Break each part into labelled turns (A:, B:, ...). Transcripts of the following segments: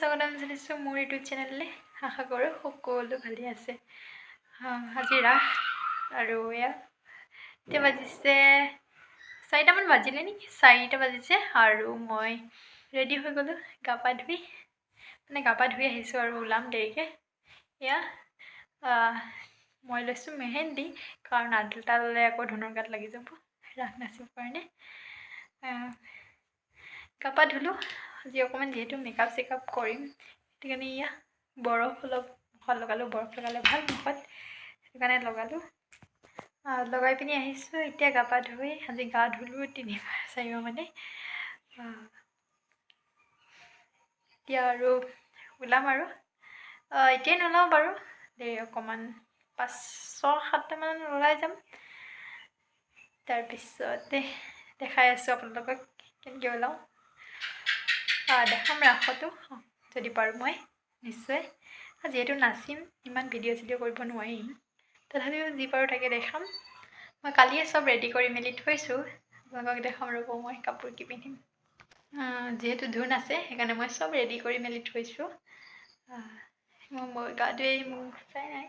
A: স্বাগতম জনাইছোঁ মোৰ ইউটিউব চেনেললৈ। আশা কৰোঁ সকলো ভালেই আছে। আজি ৰাস আৰু এয়া এতিয়া বাজিছে 4টামান বাজিলে নেকি, 4টা বাজিছে আৰু মই ৰেডি হৈ গ'লোঁ গা পা ধুই আহিছোঁ আৰু ওলাম দেৰিকৈ। এয়া মই লৈছোঁ মেহেন্দি, কাৰণ আদা ল'লে আকৌ ধুনুৰ গাত লাগি যাব ৰাস নাচিবৰ কাৰণে। গা পা ধুলোঁ আজি অকণমান, যিহেতু মেকআপ চেকআপ কৰিম সেইটো কাৰণে এয়া বৰফ অলপ মুখত লগালোঁ। বৰফ লগালে ভাল মুখত, সেইটো কাৰণে লগালোঁ। লগাই পিনি আহিছোঁ এতিয়া গা পা ধুই। আজি গা ধুলোঁ 3-4 মানে। এতিয়া আৰু ওলাম আৰু এতিয়াই নোলাওঁ বাৰু, দেৰি অকণমান 5-6-7টামান ওলাই যাম। তাৰপিছতে দেখাই আছোঁ আপোনালোকক কেনেকৈ ওলাওঁ। দেখাম ৰাসতো যদি পাৰোঁ মই নিশ্চয়। যিহেতু নাচিম, ইমান ভিডিঅ' চিডিঅ' কৰিব নোৱাৰিম, তথাপিও যি পাৰোঁ তাকে দেখাম। মই কালিয়ে চব ৰেডি কৰি মেলি থৈছোঁ, আপোনালোকক দেখাম ৰ'ব মই কাপোৰ কি পিন্ধিম। যিহেতু ধুন আছে সেইকাৰণে মই চব ৰেডি কৰি মেলি থৈছোঁ। মই গা ধুই মোক চাই নাই,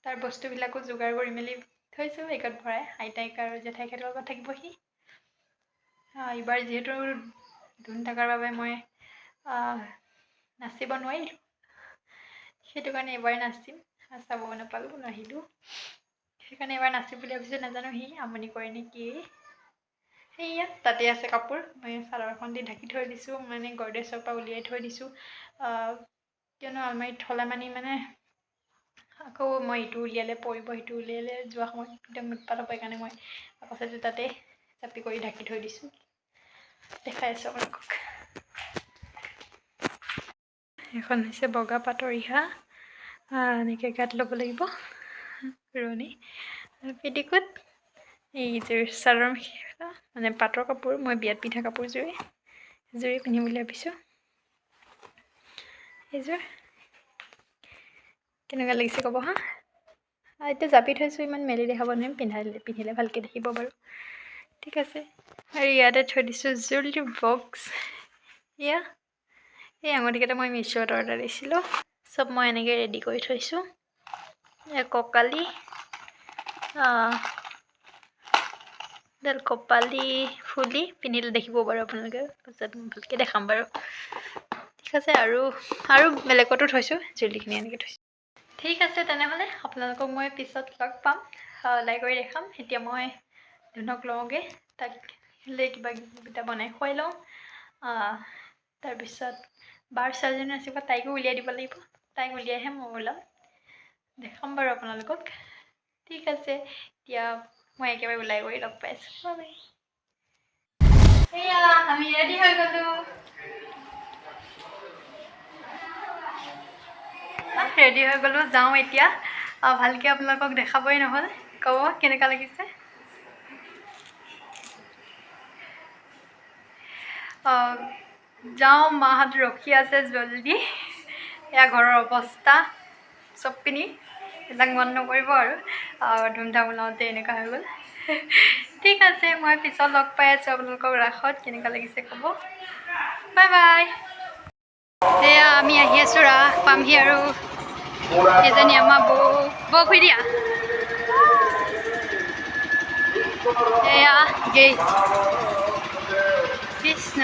A: তাৰ বস্তুবিলাকো যোগাৰ কৰি মেলি থৈছোঁ বেগত ভৰাই। আইতাইক আৰু জেঠাইহঁতৰ লগত থাকিবহি। এইবাৰ যিহেতু ধুন থকাৰ বাবে মই নাচিব নোৱাৰিলোঁ, সেইটো কাৰণে এইবাৰ নাচিম। চাব নাপালোঁ, নাহিলোঁ, সেইকাৰণে এবাৰ নাচিম বুলি ভাবিছোঁ। নাজানো সি আমনি কৰে নে কি। সেয়া তাতে আছে কাপোৰ, মই চাদৰখন দি ঢাকি থৈ দিছোঁ, মানে গডৰেজৰ পৰা উলিয়াই থৈ দিছোঁ। কিয়নো আলমাৰীত থ'লে মানে আকৌ মই ইটো উলিয়ালে পৰিব, সিটো উলিয়ালে যোৱা সময়ত একদম উৎপাত হ'ব। সেইকাৰণে মই পাছতে তাতে চাপি কৰি ঢাকি থৈ দিছোঁ। দেখাই আছোঁ আপোনালোকক। এখন হৈছে বগা পাটৰ ৰিহা, এনেকৈ গাত ল'ব লাগিব ৰণি। পেটিকোট, এইযোৰ চাদৰ মেখেলা, মানে পাটৰ কাপোৰ, মই বিয়াত পিন্ধা কাপোৰযোৰে পিন্ধিম বুলি ভাবিছোঁ। এইযোৰ কেনেকুৱা লাগিছে ক'ব হা। এতিয়া জাপি থৈছোঁ, ইমান মেলি দেখাব নোৱাৰিম, পিন্ধিলে ভালকৈ দেখিব বাৰু। ঠিক আছে, আৰু ইয়াতে থৈ দিছোঁ জুৱেলাৰী বক্স। এয়া এই আঙুঠিকেইটা মই মিছোত অৰ্ডাৰ দিছিলোঁ। চব মই এনেকৈ ৰেডি কৰি থৈছোঁ। ককালি কপালি ফুলি পিন্ধিলে দেখিব বাৰু আপোনালোকে, পাছত মই ভালকৈ দেখাম বাৰু। ঠিক আছে, আৰু বেলেগতো থৈছোঁ, জুৱেলাৰীখিনি এনেকৈ থৈছোঁ। ঠিক আছে তেনেহ'লে আপোনালোকক মই পিছত লগ পাম, ওলাই কৰি দেখাম। এতিয়া মই ধুনক লওঁগৈ, তাক কিবা কিবিটা বনাই খুৱাই লওঁ। তাৰপিছত বাৰ ছোৱালীজনী নাচিব, তাইকো উলিয়াই দিব লাগিব। তাইক উলিয়াইহে মই ওলাম, দেখাম বাৰু আপোনালোকক। ঠিক আছে, এতিয়া মই একেবাৰে ওলাই কৰি লগ পাই আছোঁ। বাই। এয়া আমি ৰেডি হৈ গ'লোঁ। ৰেডি হৈ গ'লোঁ, যাওঁ এতিয়া। ভালকৈ আপোনালোকক দেখাবই নহ'ল, ক'ব কেনেকুৱা লাগিছে। যাওঁ, মাহঁত ৰখি আছে জলদি। এয়া ঘৰৰ অৱস্থা, চব পিনি এইবিলাক মন নকৰিব আৰু ধুমধাম ওলাওঁতে এনেকুৱা হৈ গ'ল। ঠিক আছে, মই পিছত লগ পাই আছোঁ আপোনালোকক ৰাসত। কেনেকুৱা লাগিছে ক'ব। Bye bye. এয়া আমি আহি আছোঁ, ৰাস পামহি আৰু। এজনী আমাৰ বৌ খুই দিয়া। এয়া গেট কৃষ্ণ।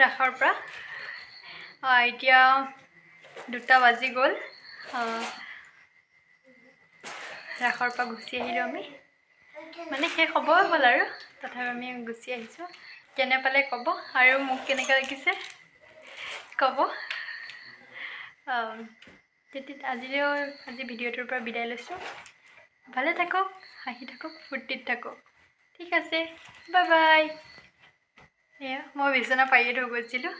A: ৰাসৰ পৰা এতিয়া 2টা বাজি গ'ল ৰাসৰ পৰা গুচি আহিলোঁ আমি মানে শেষ হ'বই হ'ল আৰু তথাপি আমি গুচি আহিছোঁ কেনে পালে ক'ব আৰু মোক কেনেকৈ লাগিছে ক'ব আজি ভিডিঅ'টোৰ পৰা বিদায় লৈছোঁ ভালে থাকক হাঁহি থাকক ফূৰ্তিত থাকক ঠিক আছে বাই বাই এয়া মই বিচনা পাৰিয়ে থৈ গৈছিলোঁ